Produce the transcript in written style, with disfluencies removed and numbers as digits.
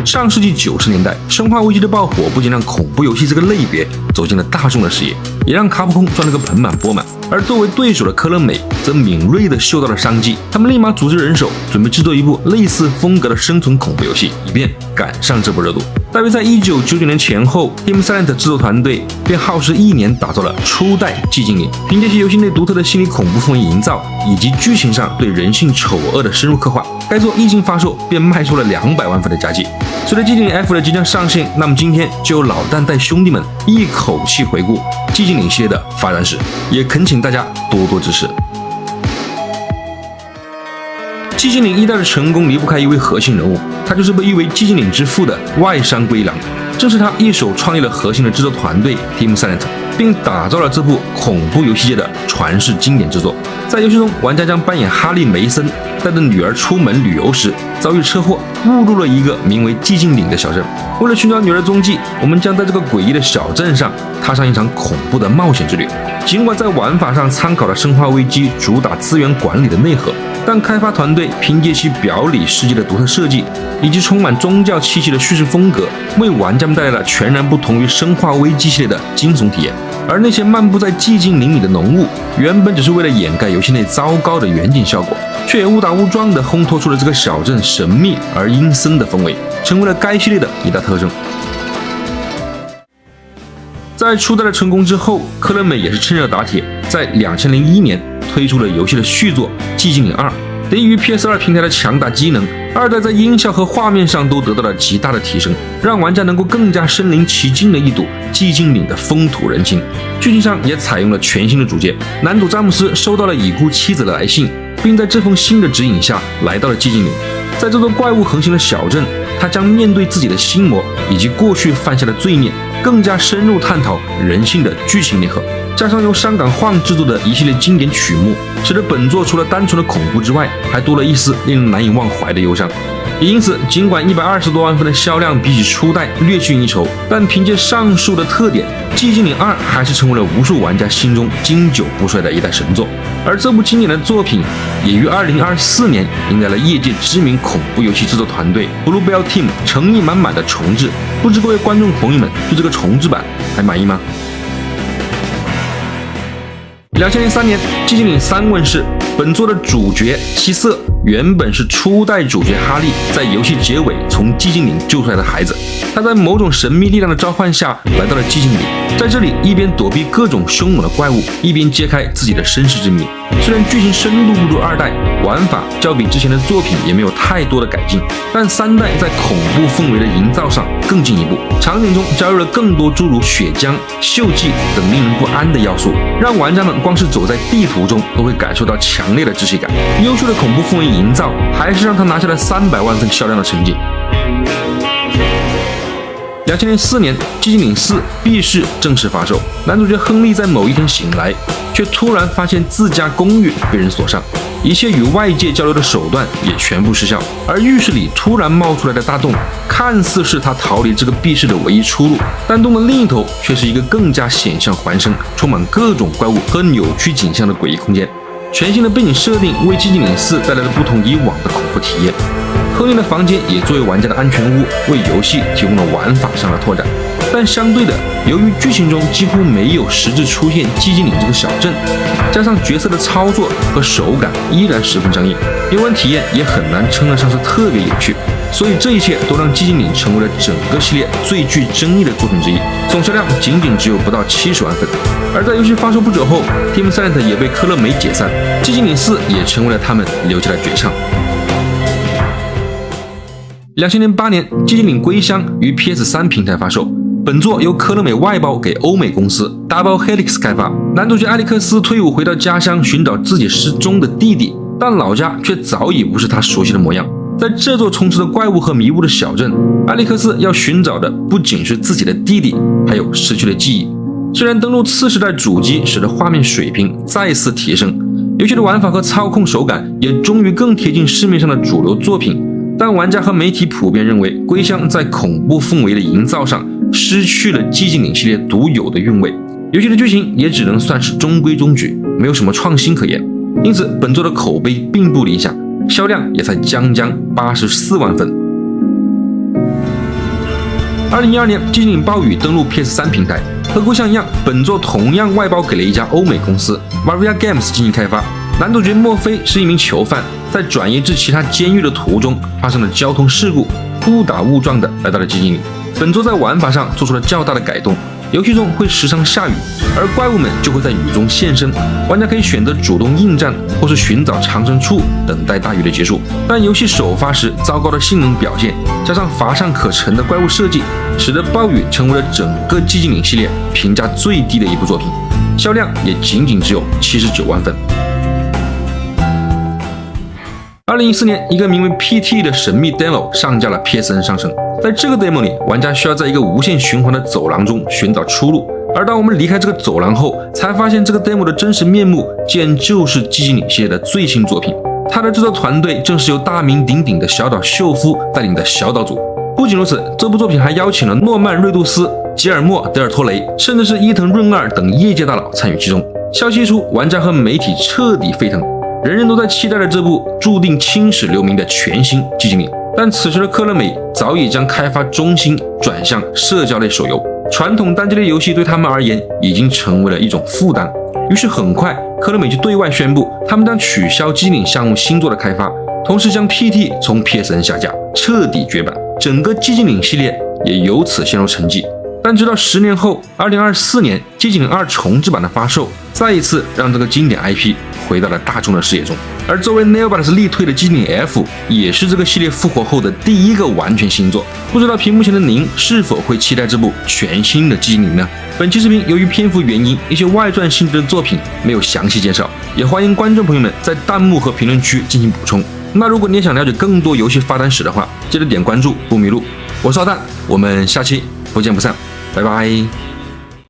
上世纪90年代，《生化危机》的爆火不仅让恐怖游戏这个类别走进了大众的视野，也让卡普空赚了个盆满钵满。而作为对手的科乐美则敏锐地嗅到了商机，他们立马组织人手，准备制作一部类似风格的生存恐怖游戏，以便赶上这波热度。大约在1999年前后 ，Team Silent 制作团队便耗时1年打造了初代寂静岭。凭借其游戏内独特的心理恐怖氛围营造，以及剧情上对人性丑恶的深入刻画，该作一经发售便卖出了200万份的佳绩。随着寂静岭 F 的即将上线，那么今天就由老蛋带兄弟们一口气回顾寂静岭系列的发展史，也恳请大家多多支持。寂静岭1代的成功离不开一位核心人物，他就是被誉为寂静岭之父的外山圭一郎。正是他一手创立了核心的制作团队 Team Silent， 并打造了这部恐怖游戏界的传世经典之作。在游戏中，玩家将扮演哈利·梅森，带着女儿出门旅游时遭遇车祸，误入了一个名为寂静岭的小镇。为了寻找女儿的踪迹，我们将在这个诡异的小镇上踏上一场恐怖的冒险之旅。尽管在玩法上参考了《生化危机》主打资源管理的内核，但开发团队凭借其表里世界的独特设计以及充满宗教气息的叙事风格，为玩家们带来了全然不同于《生化危机》系列的惊悚体验。而那些漫步在寂静岭里的浓雾，原本只是为了掩盖游戏内糟糕的远景效果，却也误打误撞地烘托出了这个小镇神秘而阴森的氛围，成为了该系列的一大特征。在初代的成功之后，科乐美也是趁热打铁，在2001年推出了游戏的续作《寂静岭2》。得益于 PS2 平台的强大机能，2代在音效和画面上都得到了极大的提升，让玩家能够更加身临其境地一睹寂静岭的风土人情。剧情上也采用了全新的主线，男主詹姆斯收到了已故妻子的来信，并在这封信的指引下来到了寂静岭。在这座怪物横行的小镇，他将面对自己的心魔以及过去犯下的罪孽，更加深入探讨人性的剧情内核。加上由香港晃制作的一系列经典曲目，使得本作除了单纯的恐怖之外，还多了一丝令人难以忘怀的忧伤。也因此，尽管120多万份的销量比起初代略逊一筹，但凭借上述的特点，《寂静岭2》还是成为了无数玩家心中经久不衰的一代神作。而这部经典的作品也于2024年迎来了业界知名恐怖游戏制作团队 Bluebell Team 诚意满满的重制。不知各位观众朋友们对这个重制版还满意吗？2003年，《寂静岭3》问世。本作的主角希瑟原本是初代主角哈利在游戏结尾从寂静岭救出来的孩子，他在某种神秘力量的召唤下来到了寂静岭，在这里一边躲避各种凶猛的怪物，一边揭开自己的身世之谜。虽然剧情深度不如2代，玩法较比之前的作品也没有太多的改进，但3代在恐怖氛围的营造上更进一步，场景中加入了更多诸如血浆、锈迹等令人不安的要素，让玩家们光是走在地图中都会感受到强烈的窒息感。优秀的恐怖氛围营造还是让他拿下了300万份销量的成绩。2004年，《寂静岭4：闭室》正式发售。男主角亨利在某一天醒来，却突然发现自家公寓被人锁上，一切与外界交流的手段也全部失效。而浴室里突然冒出来的大洞，看似是他逃离这个闭室的唯一出路，但洞的另一头却是一个更加险象环生、充满各种怪物和扭曲景象的诡异空间。全新的背景设定为《寂静岭4》带来了不同以往的恐怖体验。亨利的房间也作为玩家的安全屋，为游戏提供了玩法上的拓展。但相对的，由于剧情中几乎没有实质出现寂静岭这个小镇，加上角色的操作和手感依然十分僵硬，游玩体验也很难称得上是特别有趣。所以这一切都让寂静岭成为了整个系列最具争议的作品之一，总销量仅只有不到70万份。而在游戏发售不久后， Team Silent 也被科乐美解散，寂静岭4也成为了他们留下的绝唱。2008年，《寂静岭归乡》于 PS3 平台发售。本作由科乐美外包给欧美公司 Double Helix 开发。男主角艾利克斯退伍回到家乡寻找自己失踪的弟弟，但老家却早已不是他熟悉的模样。在这座充斥着怪物和迷雾的小镇，艾利克斯要寻找的不仅是自己的弟弟，还有失去的记忆。虽然登陆次世代主机使得画面水平再次提升，游戏的玩法和操控手感也终于更贴近市面上的主流作品，但玩家和媒体普遍认为《归乡》在恐怖氛围的营造上失去了寂静岭系列独有的韵味，游戏的剧情也只能算是中规中矩，没有什么创新可言。因此，本作的口碑并不理想，销量也才将84万份。2012年，寂静岭暴雨登陆 PS3 平台。和故乡一样，本作同样外包给了一家欧美公司 Varvia Games 进行开发。男主角墨菲是一名囚犯，在转移至其他监狱的途中发生了交通事故，误打误撞的来到了寂静岭。本作在玩法上做出了较大的改动，游戏中会时常下雨，而怪物们就会在雨中现身，玩家可以选择主动应战，或是寻找藏身处等待大雨的结束。但游戏首发时糟糕的性能表现，加上乏善可陈的怪物设计，使得暴雨成为了整个寂静岭系列评价最低的一部作品，销量也仅仅只有79万份。2014年，一个名为 PT 的神秘 demo 上架了 PSN 商城。在这个 demo 里，玩家需要在一个无限循环的走廊中寻找出路。而当我们离开这个走廊后，才发现这个 demo 的真实面目，竟然就是寂静岭系列的最新作品。它的制作团队正是由大名鼎鼎的小岛秀夫带领的小岛组。不仅如此，这部作品还邀请了诺曼·瑞杜斯、吉尔莫·德尔托雷，甚至是伊藤润二等业界大佬参与其中。消息一出，玩家和媒体彻底沸腾。人人都在期待着这部注定青史留名的全新寂静岭，但此时的科乐美早已将开发中心转向社交类手游，传统单机类游戏对他们而言已经成为了一种负担。于是很快，科乐美就对外宣布，他们将取消寂静岭项目新作的开发，同时将 PT 从 PSN 下架，彻底绝版，整个寂静岭系列也由此陷入沉寂。但直到10年后，2024年寂静岭2重制版的发售，再一次让这个经典 IP 回到了大众的视野中。而作为 Neobards 力推的寂静岭 F， 也是这个系列复活后的第一个完全新作。不知道屏幕前的您是否会期待这部全新的寂静岭呢？本期视频由于篇幅原因，一些外传性质的作品没有详细介绍，也欢迎观众朋友们在弹幕和评论区进行补充。那如果你也想了解更多游戏发展史的话，记得点关注不迷路。我是老蛋，我们下期不见不散，拜拜。